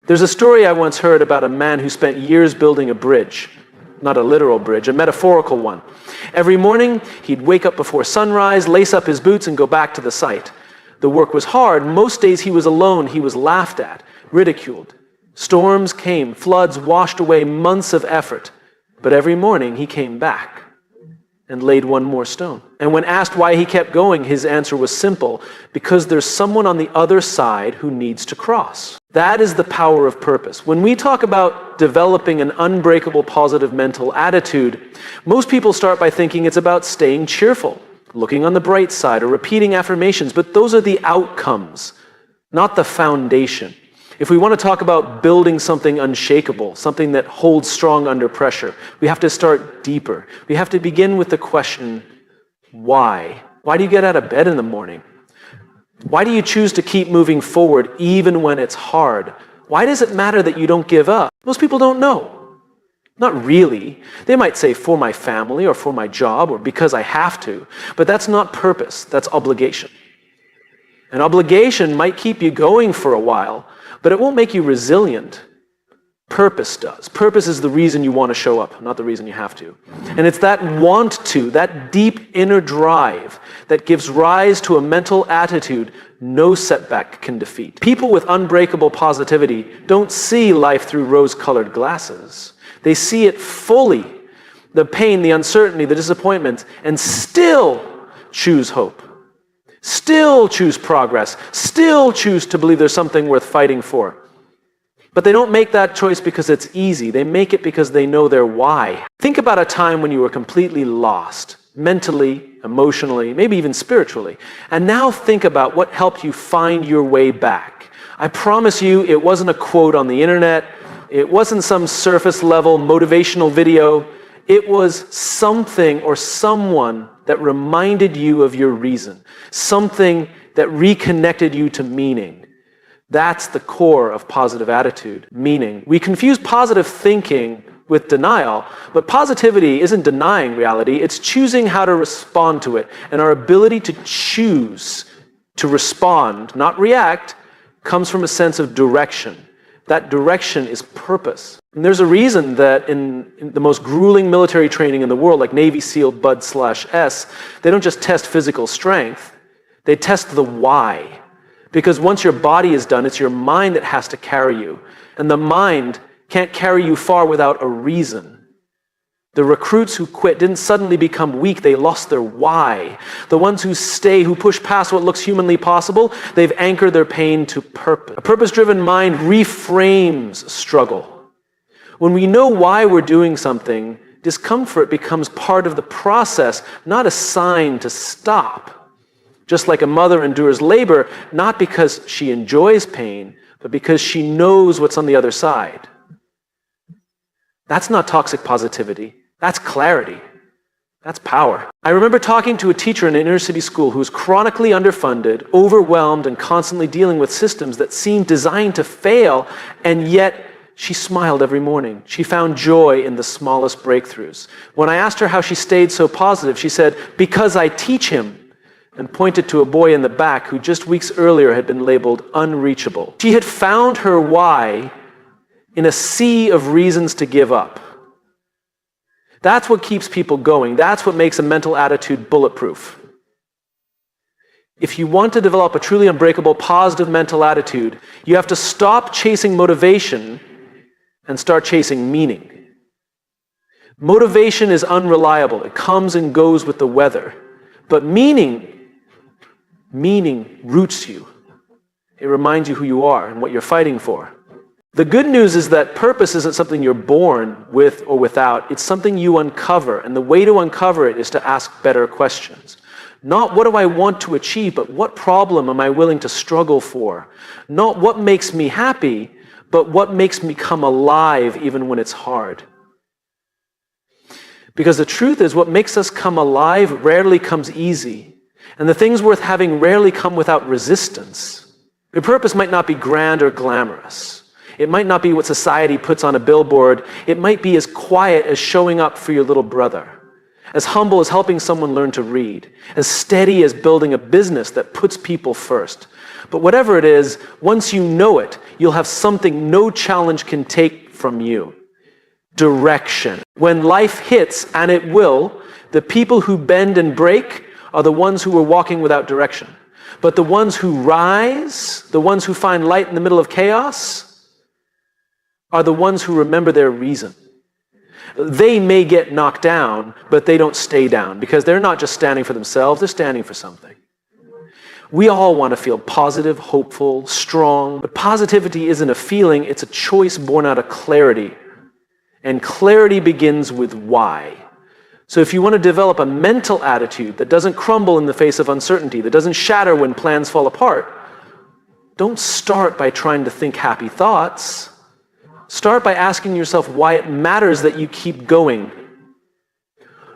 There's a story I once heard about a man who spent years building a bridge. Not a literal bridge, a metaphorical one. Every morning, he'd wake up before sunrise, lace up his boots, and go back to the site. The work was hard. Most days he was alone. He was laughed at, ridiculed. Storms came, floods washed away months of effort. But every morning he came back and laid one more stone. And when asked why he kept going, his answer was simple: because there's someone on the other side who needs to cross. That is the power of purpose. When we talk about developing an unbreakable positive mental attitude, most people start by thinking it's about staying cheerful, looking on the bright side, or repeating affirmations, but those are the outcomes, not the foundation. If we want to talk about building something unshakable, something that holds strong under pressure, we have to start deeper. We have to begin with the question, why? Why do you get out of bed in the morning? Why do you choose to keep moving forward even when it's hard? Why does it matter that you don't give up? Most people don't know. Not really. They might say for my family or for my job or because I have to, but that's not purpose, that's obligation. An obligation might keep you going for a while, but it won't make you resilient. Purpose does. Purpose is the reason you want to show up, not the reason you have to. And it's that want to, that deep inner drive that gives rise to a mental attitude no setback can defeat. People with unbreakable positivity don't see life through rose-colored glasses. They see it fully, the pain, the uncertainty, the disappointment, and still choose hope. Still choose progress, still choose to believe there's something worth fighting for. But they don't make that choice because it's easy. They make it because they know their why. Think about a time when you were completely lost, mentally, emotionally, maybe even spiritually. And now think about what helped you find your way back. I promise you it wasn't a quote on the internet. It wasn't some surface level motivational video. It was something or someone that reminded you of your reason, something that reconnected you to meaning. That's the core of positive attitude, meaning. We confuse positive thinking with denial, but positivity isn't denying reality, it's choosing how to respond to it. And our ability to choose to respond, not react, comes from a sense of direction. That direction is purpose. And there's a reason that in the most grueling military training in the world, like Navy SEAL Bud/S, they don't just test physical strength, they test the why. Because once your body is done, it's your mind that has to carry you. And the mind can't carry you far without a reason. The recruits who quit didn't suddenly become weak, they lost their why. The ones who stay, who push past what looks humanly possible, they've anchored their pain to purpose. A purpose-driven mind reframes struggle. When we know why we're doing something, discomfort becomes part of the process, not a sign to stop. Just like a mother endures labor, not because she enjoys pain, but because she knows what's on the other side. That's not toxic positivity. That's clarity. That's power. I remember talking to a teacher in an inner city school who was chronically underfunded, overwhelmed, and constantly dealing with systems that seemed designed to fail, and yet she smiled every morning. She found joy in the smallest breakthroughs. When I asked her how she stayed so positive, she said, "Because I teach him," and pointed to a boy in the back who just weeks earlier had been labeled unreachable. She had found her why in a sea of reasons to give up. That's what keeps people going. That's what makes a mental attitude bulletproof. If you want to develop a truly unbreakable, positive mental attitude, you have to stop chasing motivation and start chasing meaning. Motivation is unreliable. It comes and goes with the weather. But meaning roots you. It reminds you who you are and what you're fighting for. The good news is that purpose isn't something you're born with or without. It's something you uncover. And the way to uncover it is to ask better questions. Not what do I want to achieve, but what problem am I willing to struggle for? Not what makes me happy, but what makes me come alive even when it's hard. Because the truth is, what makes us come alive rarely comes easy. And the things worth having rarely come without resistance. Your purpose might not be grand or glamorous. It might not be what society puts on a billboard. It might be as quiet as showing up for your little brother, as humble as helping someone learn to read, as steady as building a business that puts people first. But whatever it is, once you know it, you'll have something no challenge can take from you. Direction. When life hits, and it will, the people who bend and break are the ones who are walking without direction. But the ones who rise, the ones who find light in the middle of chaos, are the ones who remember their reason. They may get knocked down, but they don't stay down, because they're not just standing for themselves, they're standing for something. We all want to feel positive, hopeful, strong, but positivity isn't a feeling, it's a choice born out of clarity. And clarity begins with why. So if you want to develop a mental attitude that doesn't crumble in the face of uncertainty, that doesn't shatter when plans fall apart, don't start by trying to think happy thoughts. Start by asking yourself why it matters that you keep going.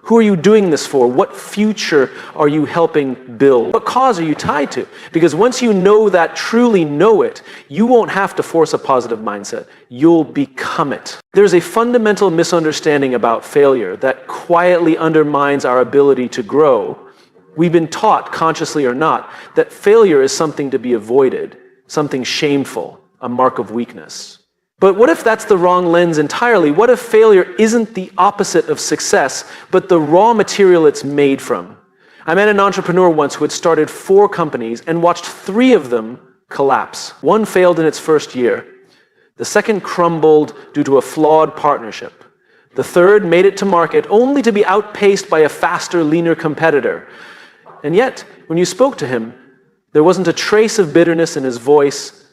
Who are you doing this for? What future are you helping build? What cause are you tied to? Because once you know that, truly know it, you won't have to force a positive mindset. You'll become it. There's a fundamental misunderstanding about failure that quietly undermines our ability to grow. We've been taught, consciously or not, that failure is something to be avoided, something shameful, a mark of weakness. But what if that's the wrong lens entirely? What if failure isn't the opposite of success, but the raw material it's made from? I met an entrepreneur once who had started 4 companies and watched 3 of them collapse. One failed in its first year. The second crumbled due to a flawed partnership. The third made it to market only to be outpaced by a faster, leaner competitor. And yet, when you spoke to him, there wasn't a trace of bitterness in his voice.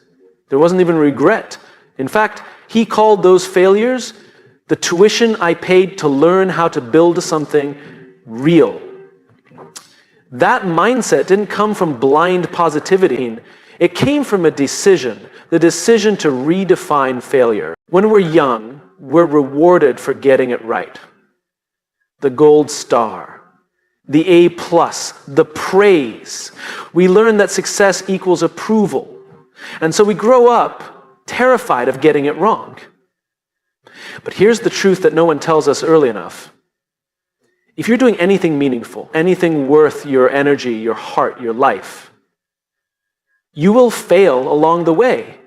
There wasn't even regret. In fact, he called those failures the tuition I paid to learn how to build something real. That mindset didn't come from blind positivity. It came from a decision, the decision to redefine failure. When we're young, we're rewarded for getting it right. The gold star, the A+, the praise. We learn that success equals approval. And so we grow up terrified of getting it wrong. But here's the truth that no one tells us early enough. If you're doing anything meaningful, anything worth your energy, your heart, your life, you will fail along the way.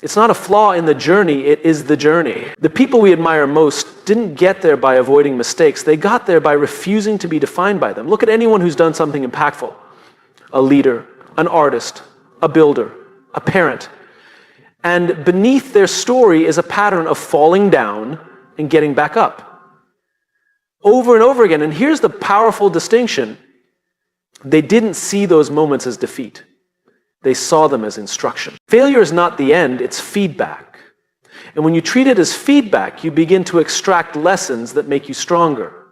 It's not a flaw in the journey, it is the journey. The people we admire most didn't get there by avoiding mistakes. They got there by refusing to be defined by them. Look at anyone who's done something impactful. A leader, an artist, a builder, a parent. And beneath their story is a pattern of falling down and getting back up. Over and over again. And here's the powerful distinction. They didn't see those moments as defeat. They saw them as instruction. Failure is not the end, it's feedback. And when you treat it as feedback, you begin to extract lessons that make you stronger.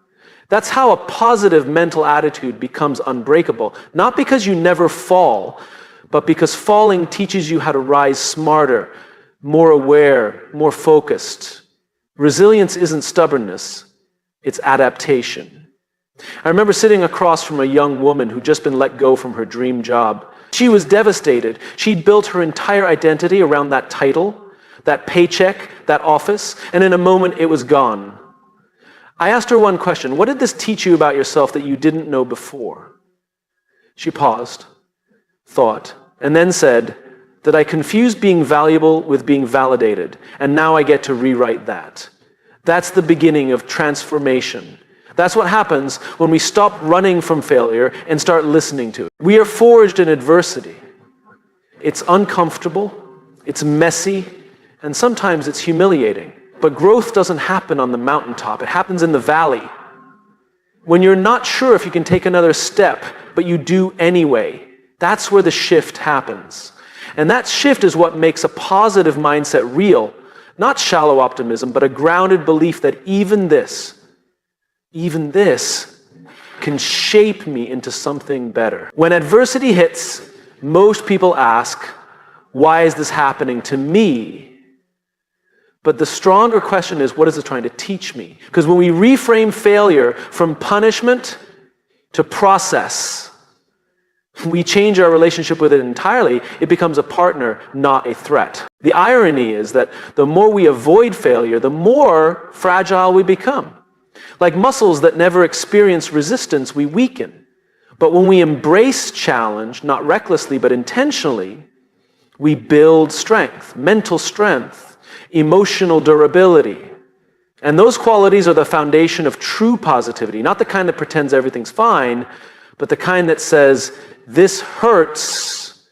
That's how a positive mental attitude becomes unbreakable. Not because you never fall, but because falling teaches you how to rise smarter, more aware, more focused. Resilience isn't stubbornness, it's adaptation. I remember sitting across from a young woman who'd just been let go from her dream job. She was devastated. She'd built her entire identity around that title, that paycheck, that office, and in a moment it was gone. I asked her one question: what did this teach you about yourself that you didn't know before? She paused, thought, and then said that I confused being valuable with being validated, and now I get to rewrite that. That's the beginning of transformation. That's what happens when we stop running from failure and start listening to it. We are forged in adversity. It's uncomfortable, it's messy, and sometimes it's humiliating. But growth doesn't happen on the mountaintop, it happens in the valley. When you're not sure if you can take another step, but you do anyway, that's where the shift happens. And that shift is what makes a positive mindset real. Not shallow optimism, but a grounded belief that even this can shape me into something better. When adversity hits, most people ask, why is this happening to me? But the stronger question is, what is it trying to teach me? Because when we reframe failure from punishment to process, we change our relationship with it entirely. It becomes a partner, not a threat. The irony is that the more we avoid failure, the more fragile we become. Like muscles that never experience resistance, we weaken. But when we embrace challenge, not recklessly but intentionally, We build strength, mental strength, emotional durability. And those qualities are the foundation of true positivity, not the kind that pretends everything's fine, but the kind that says, this hurts,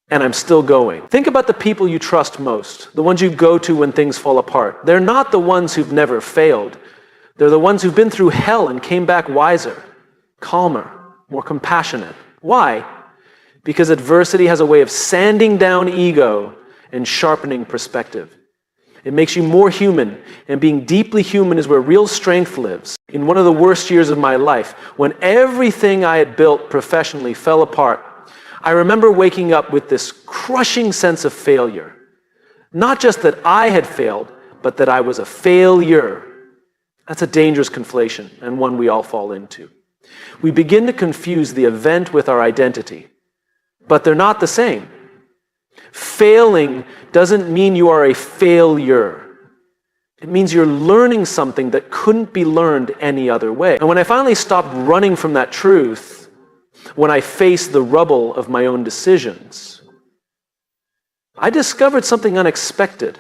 and I'm still going. Think about the people you trust most, the ones you go to when things fall apart. They're not the ones who've never failed. They're the ones who've been through hell and came back wiser, calmer, more compassionate. Why? Because adversity has a way of sanding down ego and sharpening perspective. It makes you more human, and being deeply human is where real strength lives. In one of the worst years of my life, when everything I had built professionally fell apart, I remember waking up with this crushing sense of failure. Not just that I had failed, but that I was a failure. That's a dangerous conflation, and one we all fall into. We begin to confuse the event with our identity, but they're not the same. Failing doesn't mean you are a failure. It means you're learning something that couldn't be learned any other way. And when I finally stopped running from that truth, when I faced the rubble of my own decisions, I discovered something unexpected.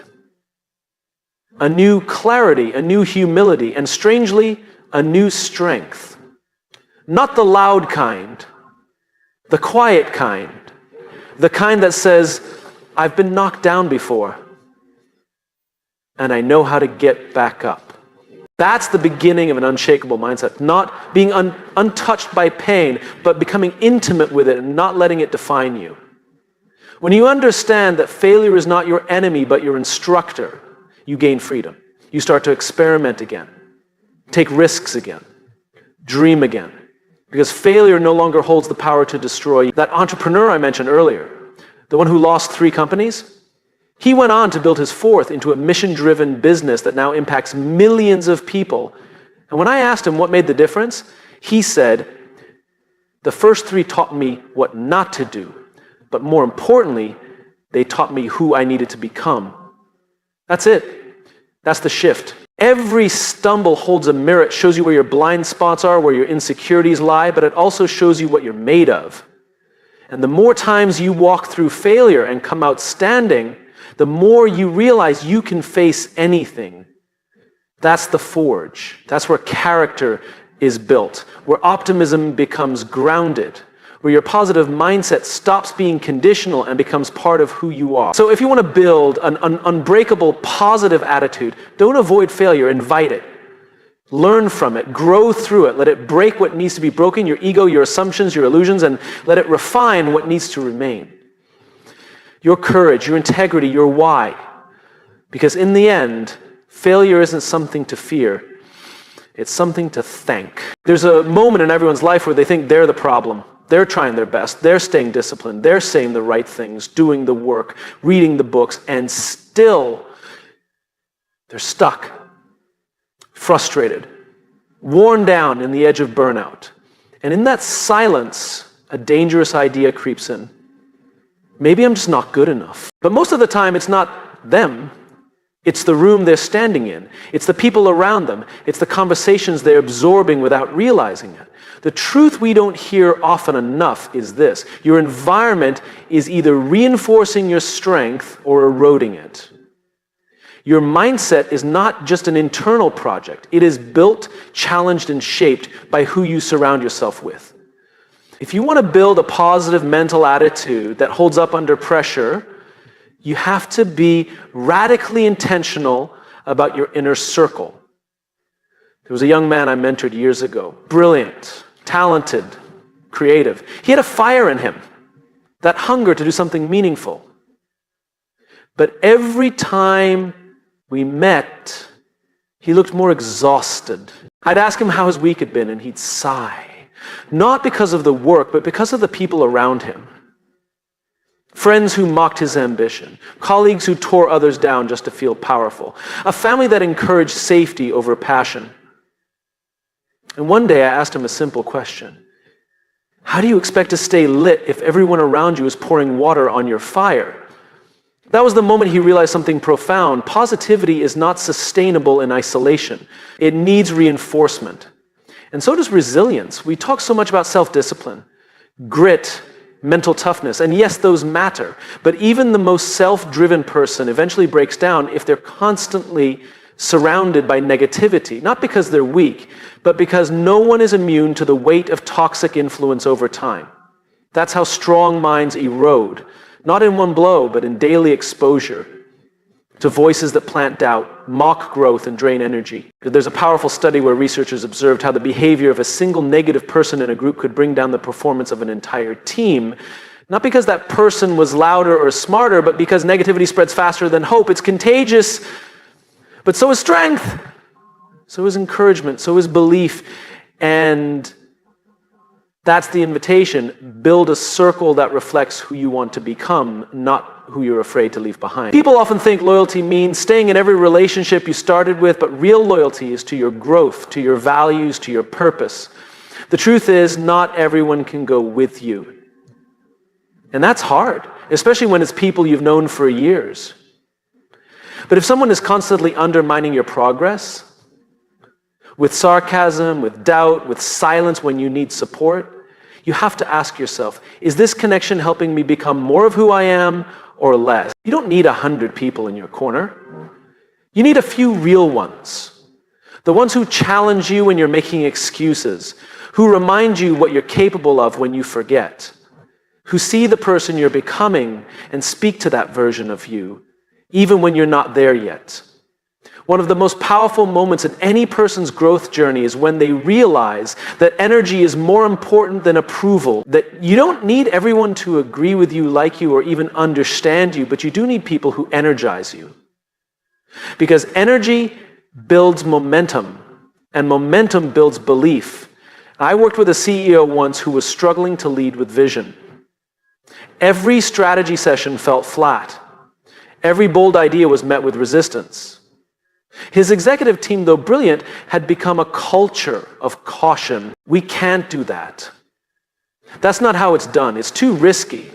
A new clarity, a new humility, and strangely, a new strength. Not the loud kind, the quiet kind, the kind that says, I've been knocked down before, and I know how to get back up. That's the beginning of an unshakable mindset. Not being untouched by pain, but becoming intimate with it and not letting it define you. When you understand that failure is not your enemy, but your instructor, you gain freedom. You start to experiment again, take risks again, dream again. Because failure no longer holds the power to destroy you. That entrepreneur I mentioned earlier, the one who lost 3 companies, he went on to build his 4th into a mission-driven business that now impacts millions of people. And when I asked him what made the difference, he said, the first 3 taught me what not to do, but more importantly, they taught me who I needed to become. That's it. That's the shift. Every stumble holds a mirror. It shows you where your blind spots are, where your insecurities lie, but it also shows you what you're made of. And the more times you walk through failure and come out standing, the more you realize you can face anything. That's the forge. That's where character is built, where optimism becomes grounded, where your positive mindset stops being conditional and becomes part of who you are. So if you want to build an unbreakable positive attitude, don't avoid failure, invite it. Learn from it, grow through it, let it break what needs to be broken, your ego, your assumptions, your illusions, and let it refine what needs to remain. Your courage, your integrity, your why. Because in the end, failure isn't something to fear, it's something to thank. There's a moment in everyone's life where they think they're the problem. They're trying their best, they're staying disciplined, they're saying the right things, doing the work, reading the books, and still they're stuck, frustrated, worn down in the edge of burnout. And in that silence, a dangerous idea creeps in. Maybe I'm just not good enough. But most of the time, it's not them. It's the room they're standing in. It's the people around them. It's the conversations they're absorbing without realizing it. The truth we don't hear often enough is this: your environment is either reinforcing your strength or eroding it. Your mindset is not just an internal project. It is built, challenged, and shaped by who you surround yourself with. If you want to build a positive mental attitude that holds up under pressure, you have to be radically intentional about your inner circle. There was a young man I mentored years ago, brilliant, talented, creative. He had a fire in him, that hunger to do something meaningful. But every time we met, he looked more exhausted. I'd ask him how his week had been, and he'd sigh. Not because of the work, but because of the people around him. Friends who mocked his ambition, colleagues who tore others down just to feel powerful, a family that encouraged safety over passion. And one day I asked him a simple question. How do you expect to stay lit if everyone around you is pouring water on your fire? That was the moment he realized something profound. Positivity is not sustainable in isolation. It needs reinforcement. And so does resilience. We talk so much about self-discipline, grit, mental toughness. And yes, those matter. But even the most self-driven person eventually breaks down if they're constantly surrounded by negativity. Not because they're weak, but because no one is immune to the weight of toxic influence over time. That's how strong minds erode. Not in one blow, but in daily exposure to voices that plant doubt, mock growth, and drain energy. There's a powerful study where researchers observed how the behavior of a single negative person in a group could bring down the performance of an entire team, not because that person was louder or smarter, but because negativity spreads faster than hope. It's contagious, but so is strength, so is encouragement, so is belief. And that's the invitation. Build a circle that reflects who you want to become, not who you're afraid to leave behind. People often think loyalty means staying in every relationship you started with, but real loyalty is to your growth, to your values, to your purpose. The truth is, not everyone can go with you. And that's hard, especially when it's people you've known for years. But if someone is constantly undermining your progress, with sarcasm, with doubt, with silence when you need support, you have to ask yourself, is this connection helping me become more of who I am or less? You don't need 100 people in your corner. You need a few real ones. The ones who challenge you when you're making excuses, who remind you what you're capable of when you forget, who see the person you're becoming and speak to that version of you, even when you're not there yet. One of the most powerful moments in any person's growth journey is when they realize that energy is more important than approval, that you don't need everyone to agree with you, like you, or even understand you, but you do need people who energize you. Because energy builds momentum, and momentum builds belief. I worked with a CEO once who was struggling to lead with vision. Every strategy session felt flat. Every bold idea was met with resistance. His executive team, though brilliant, had become a culture of caution. We can't do that. That's not how it's done. It's too risky.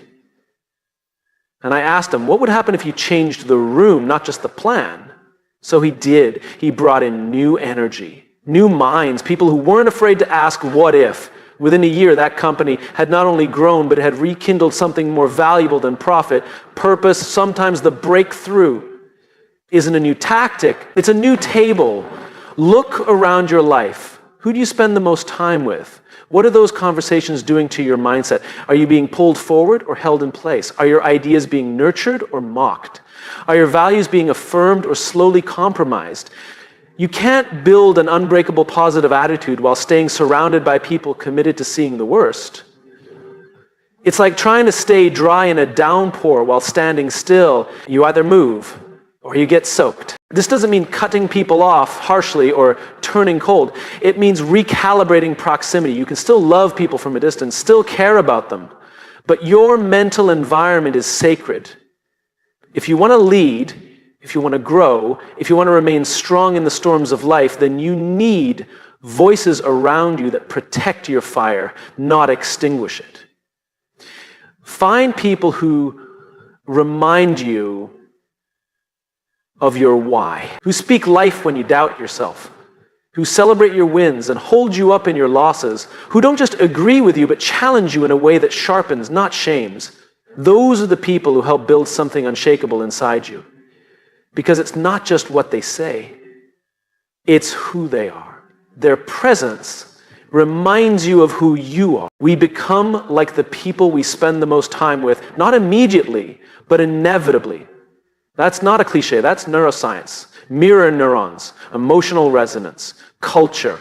And I asked him, what would happen if you changed the room, not just the plan? So he did. He brought in new energy, new minds, people who weren't afraid to ask, what if? Within a year, that company had not only grown, but it had rekindled something more valuable than profit, purpose. Sometimes the breakthrough isn't a new tactic, it's a new table. Look around your life. Who do you spend the most time with? What are those conversations doing to your mindset? Are you being pulled forward or held in place? Are your ideas being nurtured or mocked? Are your values being affirmed or slowly compromised? You can't build an unbreakable positive attitude while staying surrounded by people committed to seeing the worst. It's like trying to stay dry in a downpour while standing still. You either move or you get soaked. This doesn't mean cutting people off harshly or turning cold. It means recalibrating proximity. You can still love people from a distance, still care about them, but your mental environment is sacred. If you want to lead, if you want to grow, if you want to remain strong in the storms of life, then you need voices around you that protect your fire, not extinguish it. Find people who remind you of your why, who speak life when you doubt yourself, who celebrate your wins and hold you up in your losses, who don't just agree with you but challenge you in a way that sharpens, not shames. Those are the people who help build something unshakable inside you. Because it's not just what they say, it's who they are. Their presence reminds you of who you are. We become like the people we spend the most time with, not immediately, but inevitably. That's not a cliche, that's neuroscience. Mirror neurons, emotional resonance, culture.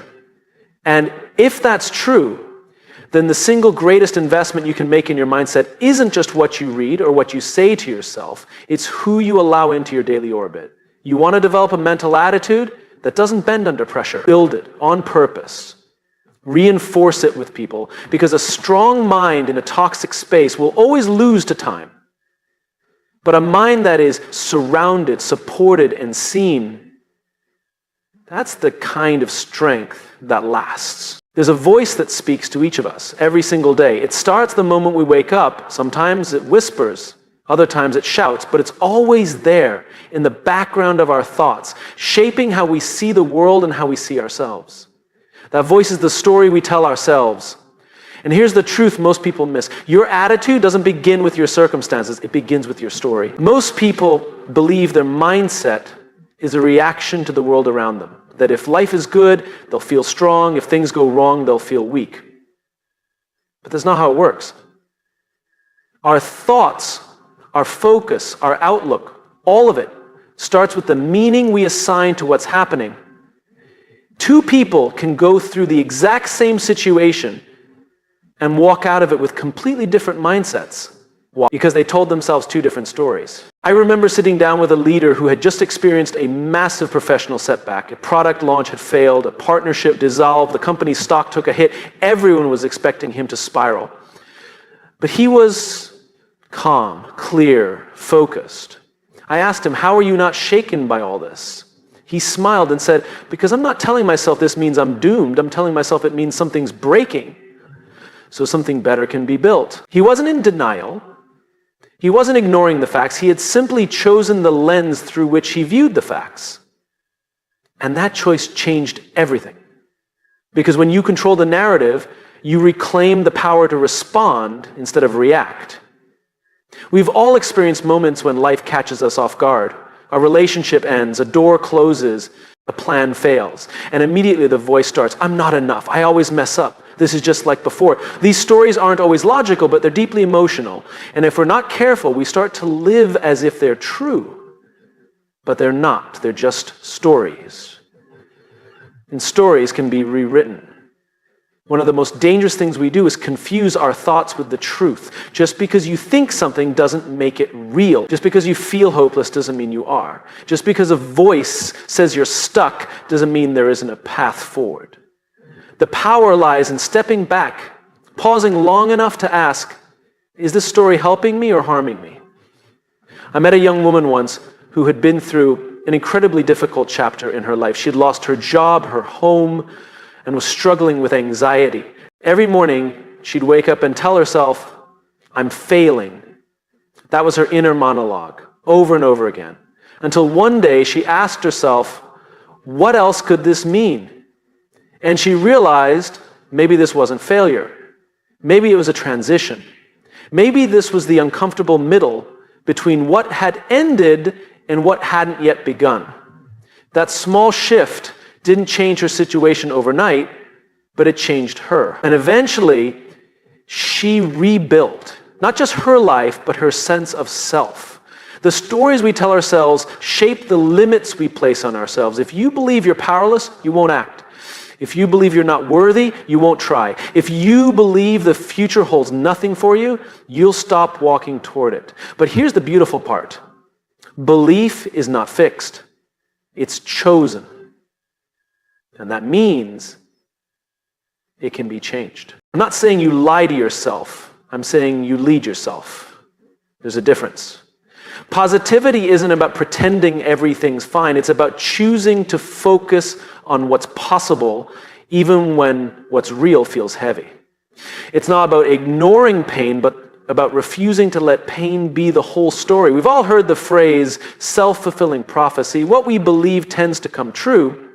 And if that's true, then the single greatest investment you can make in your mindset isn't just what you read or what you say to yourself, it's who you allow into your daily orbit. You want to develop a mental attitude that doesn't bend under pressure. Build it on purpose. Reinforce it with people, because a strong mind in a toxic space will always lose to time. But a mind that is surrounded, supported, and seen, that's the kind of strength that lasts. There's a voice that speaks to each of us every single day. It starts the moment we wake up. Sometimes it whispers, other times it shouts, but it's always there in the background of our thoughts, shaping how we see the world and how we see ourselves. That voice is the story we tell ourselves. And here's the truth most people miss. Your attitude doesn't begin with your circumstances, it begins with your story. Most people believe their mindset is a reaction to the world around them. That if life is good, they'll feel strong. If things go wrong, they'll feel weak. But that's not how it works. Our thoughts, our focus, our outlook, all of it starts with the meaning we assign to what's happening. Two people can go through the exact same situation and walk out of it with completely different mindsets. Why? Because they told themselves two different stories. I remember sitting down with a leader who had just experienced a massive professional setback. A product launch had failed, a partnership dissolved, the company's stock took a hit. Everyone was expecting him to spiral. But he was calm, clear, focused. I asked him, how are you not shaken by all this? He smiled and said, because I'm not telling myself this means I'm doomed. I'm telling myself it means something's breaking, so something better can be built. He wasn't in denial. He wasn't ignoring the facts. He had simply chosen the lens through which he viewed the facts. And that choice changed everything. Because when you control the narrative, you reclaim the power to respond instead of react. We've all experienced moments when life catches us off guard. A relationship ends, a door closes, a plan fails. And immediately the voice starts, I'm not enough, I always mess up. This is just like before. These stories aren't always logical, but they're deeply emotional. And if we're not careful, we start to live as if they're true. But they're not. They're just stories. And stories can be rewritten. One of the most dangerous things we do is confuse our thoughts with the truth. Just because you think something doesn't make it real. Just because you feel hopeless doesn't mean you are. Just because a voice says you're stuck doesn't mean there isn't a path forward. The power lies in stepping back, pausing long enough to ask, is this story helping me or harming me? I met a young woman once who had been through an incredibly difficult chapter in her life. She had lost her job, her home, and was struggling with anxiety. Every morning, she'd wake up and tell herself, I'm failing. That was her inner monologue, over and over again. Until one day, she asked herself, what else could this mean? And she realized maybe this wasn't failure. Maybe it was a transition. Maybe this was the uncomfortable middle between what had ended and what hadn't yet begun. That small shift didn't change her situation overnight, but it changed her. And eventually, she rebuilt, not just her life, but her sense of self. The stories we tell ourselves shape the limits we place on ourselves. If you believe you're powerless, you won't act. If you believe you're not worthy, you won't try. If you believe the future holds nothing for you, you'll stop walking toward it. But here's the beautiful part. Belief is not fixed. It's chosen. And that means it can be changed. I'm not saying you lie to yourself. I'm saying you lead yourself. There's a difference. Positivity isn't about pretending everything's fine. It's about choosing to focus on what's possible, even when what's real feels heavy. It's not about ignoring pain, but about refusing to let pain be the whole story. We've all heard the phrase self-fulfilling prophecy. What we believe tends to come true,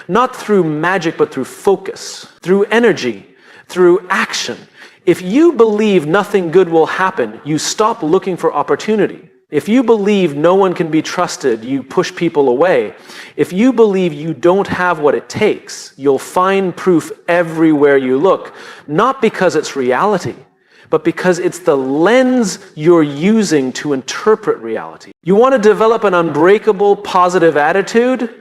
not through magic, but through focus, through energy, through action. If you believe nothing good will happen, you stop looking for opportunity. If you believe no one can be trusted, you push people away. If you believe you don't have what it takes, you'll find proof everywhere you look, not because it's reality, but because it's the lens you're using to interpret reality. You want to develop an unbreakable positive attitude?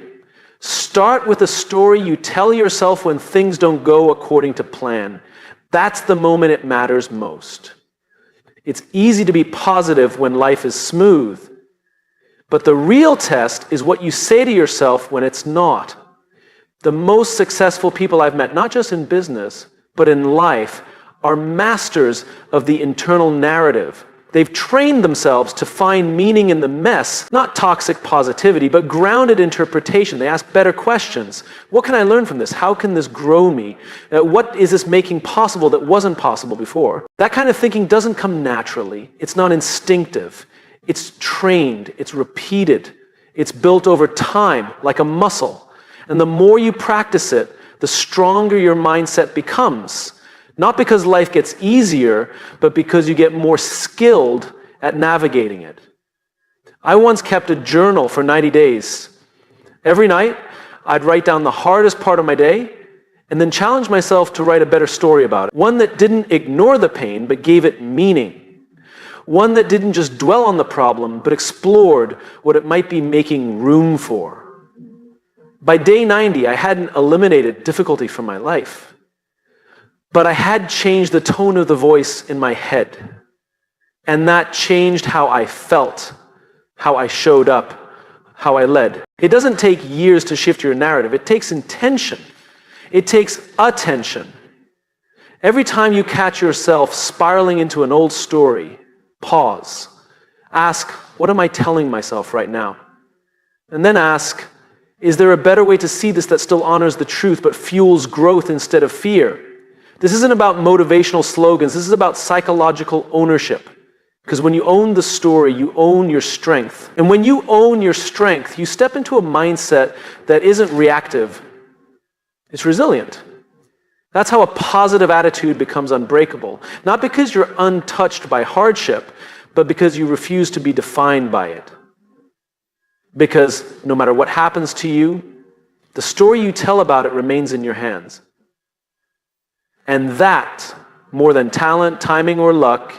Start with a story you tell yourself when things don't go according to plan. That's the moment it matters most. It's easy to be positive when life is smooth, but the real test is what you say to yourself when it's not. The most successful people I've met, not just in business, but in life, are masters of the internal narrative. They've trained themselves to find meaning in the mess, not toxic positivity, but grounded interpretation. They ask better questions. What can I learn from this? How can this grow me? What is this making possible that wasn't possible before? That kind of thinking doesn't come naturally. It's not instinctive. It's trained. It's repeated. It's built over time, like a muscle. And the more you practice it, the stronger your mindset becomes. Not because life gets easier, but because you get more skilled at navigating it. I once kept a journal for 90 days. Every night, I'd write down the hardest part of my day and then challenge myself to write a better story about it. One that didn't ignore the pain, but gave it meaning. One that didn't just dwell on the problem, but explored what it might be making room for. By day 90, I hadn't eliminated difficulty from my life, but I had changed the tone of the voice in my head. And that changed how I felt, how I showed up, how I led. It doesn't take years to shift your narrative. It takes intention. It takes attention. Every time you catch yourself spiraling into an old story, pause. Ask, what am I telling myself right now? And then ask, is there a better way to see this that still honors the truth but fuels growth instead of fear? This isn't about motivational slogans. This is about psychological ownership. Because when you own the story, you own your strength. And when you own your strength, you step into a mindset that isn't reactive. It's resilient. That's how a positive attitude becomes unbreakable. Not because you're untouched by hardship, but because you refuse to be defined by it. Because no matter what happens to you, the story you tell about it remains in your hands. And that, more than talent, timing, or luck,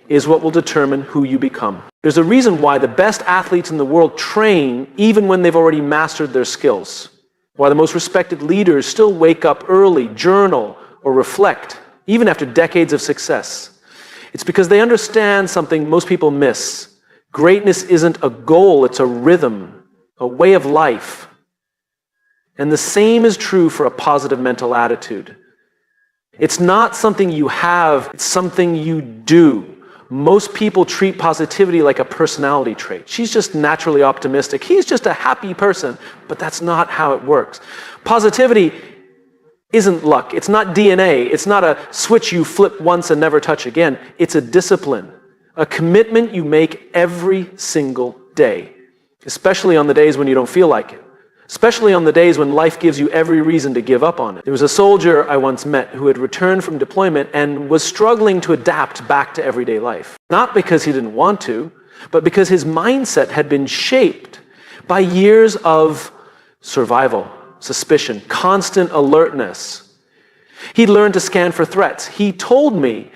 is what will determine who you become. There's a reason why the best athletes in the world train even when they've already mastered their skills. Why the most respected leaders still wake up early, journal, or reflect, even after decades of success. It's because they understand something most people miss. Greatness isn't a goal, it's a rhythm, a way of life. And the same is true for a positive mental attitude. It's not something you have, it's something you do. Most people treat positivity like a personality trait. She's just naturally optimistic. He's just a happy person. But that's not how it works. Positivity isn't luck. It's not DNA. It's not a switch you flip once and never touch again. It's a discipline, a commitment you make every single day, especially on the days when you don't feel like it. Especially on the days when life gives you every reason to give up on it. There was a soldier I once met who had returned from deployment and was struggling to adapt back to everyday life. Not because he didn't want to, but because his mindset had been shaped by years of survival, suspicion, constant alertness. He'd learned to scan for threats. He told me,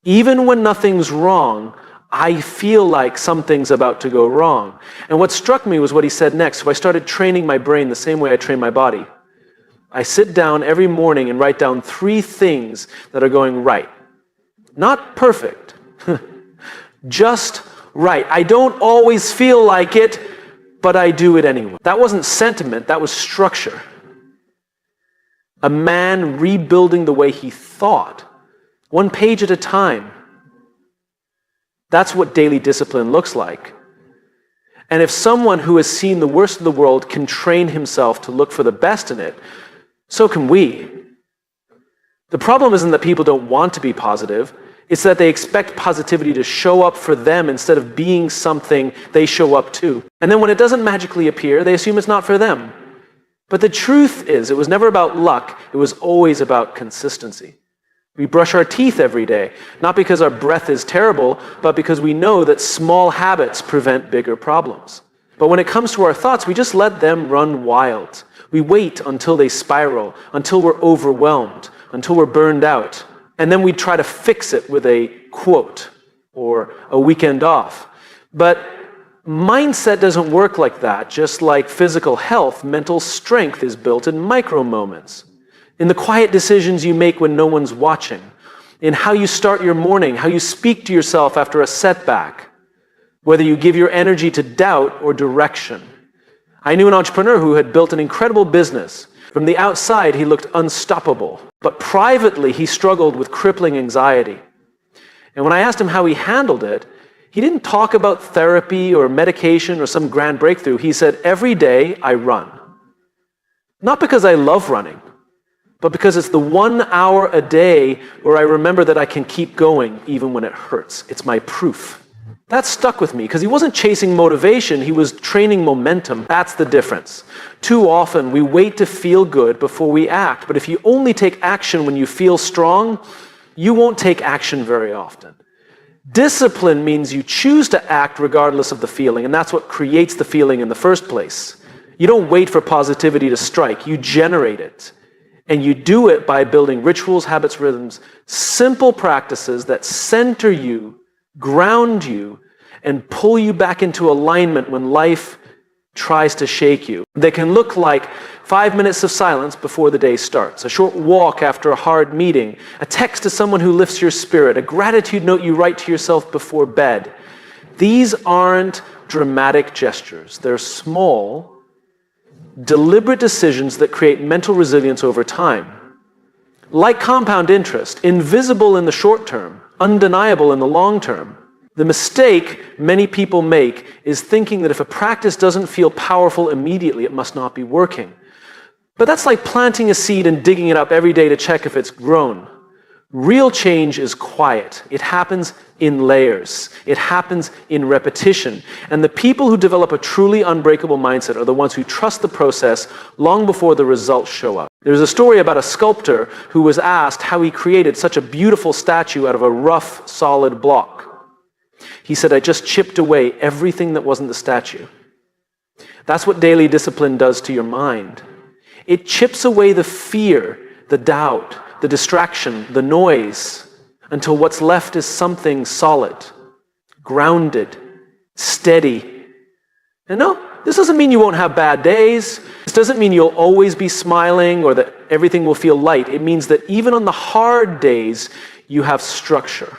even when nothing's wrong, I feel like something's about to go wrong. And what struck me was what he said next. So I started training my brain the same way I train my body. I sit down every morning and write down 3 things that are going right. Not perfect, just right. I don't always feel like it, but I do it anyway. That wasn't sentiment, that was structure. A man rebuilding the way he thought, 1 page at a time. That's what daily discipline looks like. And if someone who has seen the worst of the world can train himself to look for the best in it, so can we. The problem isn't that people don't want to be positive, it's that they expect positivity to show up for them instead of being something they show up to. And then when it doesn't magically appear, they assume it's not for them. But the truth is, it was never about luck, it was always about consistency. We brush our teeth every day, not because our breath is terrible, but because we know that small habits prevent bigger problems. But when it comes to our thoughts, we just let them run wild. We wait until they spiral, until we're overwhelmed, until we're burned out. And then we try to fix it with a quote or a weekend off. But mindset doesn't work like that. Just like physical health, mental strength is built in micro moments. In the quiet decisions you make when no one's watching, in how you start your morning, how you speak to yourself after a setback, whether you give your energy to doubt or direction. I knew an entrepreneur who had built an incredible business. From the outside, he looked unstoppable, but privately, he struggled with crippling anxiety. And when I asked him how he handled it, he didn't talk about therapy or medication or some grand breakthrough. He said, every day I run. Not because I love running, but because it's the 1 hour a day where I remember that I can keep going even when it hurts. It's my proof. That stuck with me because he wasn't chasing motivation, he was training momentum. That's the difference. Too often we wait to feel good before we act, but if you only take action when you feel strong, you won't take action very often. Discipline means you choose to act regardless of the feeling, and that's what creates the feeling in the first place. You don't wait for positivity to strike, you generate it. And you do it by building rituals, habits, rhythms, simple practices that center you, ground you, and pull you back into alignment when life tries to shake you. They can look like 5 minutes of silence before the day starts, a short walk after a hard meeting, a text to someone who lifts your spirit, a gratitude note you write to yourself before bed. These aren't dramatic gestures. They're small, deliberate decisions that create mental resilience over time. Like compound interest, invisible in the short term, undeniable in the long term. The mistake many people make is thinking that if a practice doesn't feel powerful immediately, it must not be working. But that's like planting a seed and digging it up every day to check if it's grown. Real change is quiet. It happens in layers. It happens in repetition. And the people who develop a truly unbreakable mindset are the ones who trust the process long before the results show up. There's a story about a sculptor who was asked how he created such a beautiful statue out of a rough, solid block. He said, "I just chipped away everything that wasn't the statue." That's what daily discipline does to your mind. It chips away the fear, the doubt, the distraction, the noise, until what's left is something solid, grounded, steady. And no, this doesn't mean you won't have bad days. This doesn't mean you'll always be smiling or that everything will feel light. It means that even on the hard days, you have structure,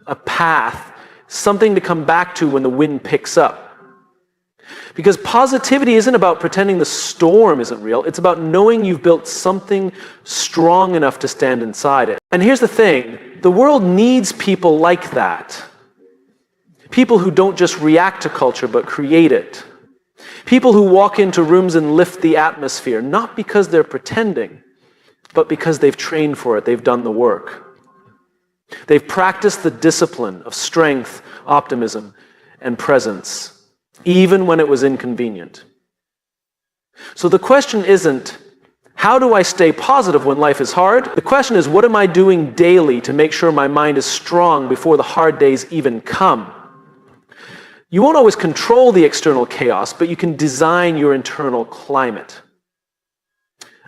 a path, something to come back to when the wind picks up. Because positivity isn't about pretending the storm isn't real. It's about knowing you've built something strong enough to stand inside it. And here's the thing. The world needs people like that. People who don't just react to culture, but create it. People who walk into rooms and lift the atmosphere, not because they're pretending, but because they've trained for it. They've done the work. They've practiced the discipline of strength, optimism, and presence, even when it was inconvenient. So the question isn't, how do I stay positive when life is hard? The question is, what am I doing daily to make sure my mind is strong before the hard days even come? You won't always control the external chaos, but you can design your internal climate.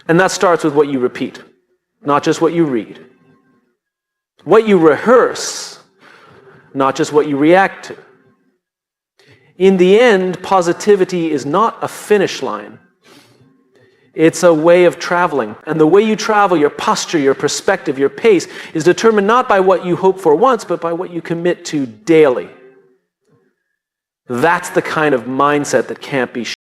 And that starts with what you repeat, not just what you read. What you rehearse, not just what you react to. In the end, positivity is not a finish line. It's a way of traveling. And the way you travel, your posture, your perspective, your pace, is determined not by what you hope for once, but by what you commit to daily. That's the kind of mindset that can't be